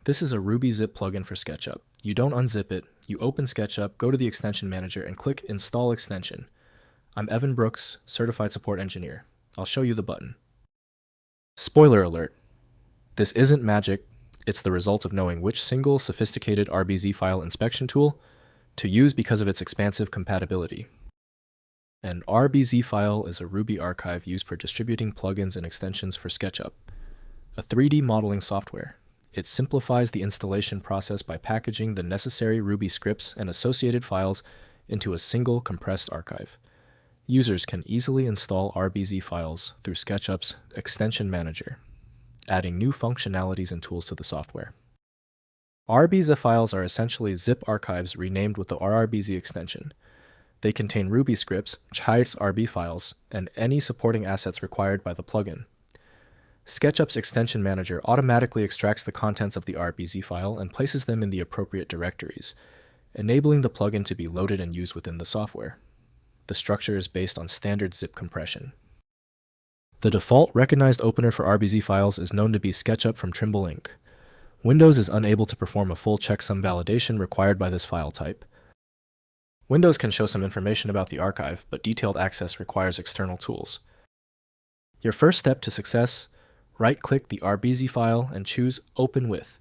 This is a RBZ plugin for SketchUp. You don't unzip it, you open SketchUp, go to the extension manager, and click Install Extension. I'm Evan Brooks, Certified Support Engineer. I'll show you the button. Spoiler alert. This isn't magic, it's the result of knowing which single sophisticated RBZ file inspection tool to use because of its expansive compatibility. An RBZ file is a Ruby archive used for distributing plugins and extensions for SketchUp, a 3D modeling software. It simplifies the installation process by packaging the necessary Ruby scripts and associated files into a single compressed archive. Users can easily install RBZ files through SketchUp's extension manager, adding new functionalities and tools to the software. RBZ files are essentially zip archives renamed with the RBZ extension. They contain Ruby scripts, Child's RB files, and any supporting assets required by the plugin. SketchUp's extension manager automatically extracts the contents of the RBZ file and places them in the appropriate directories, enabling the plugin to be loaded and used within the software. The structure is based on standard zip compression. The default recognized opener for RBZ files is known to be SketchUp from Trimble Inc. Windows is unable to perform a full checksum validation required by this file type. Windows can show some information about the archive, but detailed access requires external tools. Your first step to success: right-click the RBZ file and choose Open With.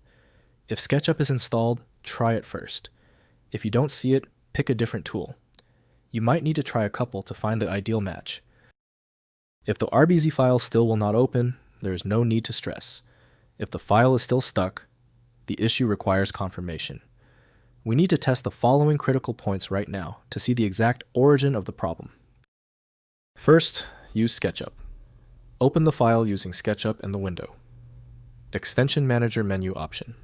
If SketchUp is installed, try it first. If you don't see it, pick a different tool. You might need to try a couple to find the ideal match. If the RBZ file still will not open, there is no need to stress. If the file is still stuck, the issue requires confirmation. We need to test the following critical points right now to see the exact origin of the problem. First, use SketchUp. Open the file using SketchUp in the window. Extension Manager menu option.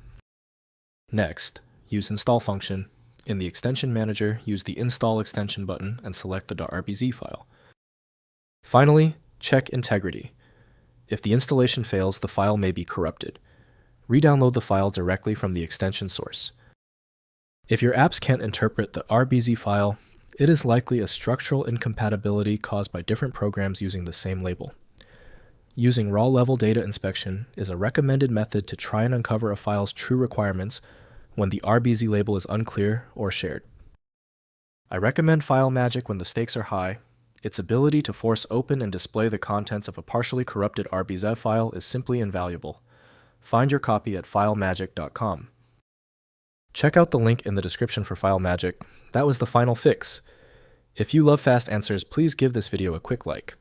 Next, use Install function. In the Extension Manager, use the Install Extension button and select the .rbz file. Finally, check integrity. If the installation fails, the file may be corrupted. Re-download the file directly from the extension source. If your apps can't interpret the RBZ file, it is likely a structural incompatibility caused by different programs using the same label. Using raw-level data inspection is a recommended method to try and uncover a file's true requirements when the RBZ label is unclear or shared. I recommend FileMagick when the stakes are high. Its ability to force open and display the contents of a partially corrupted RBZ file is simply invaluable. Find your copy at filemagick.com. Check out the link in the description for FileMagick. That was the final fix. If you love fast answers, please give this video a quick like.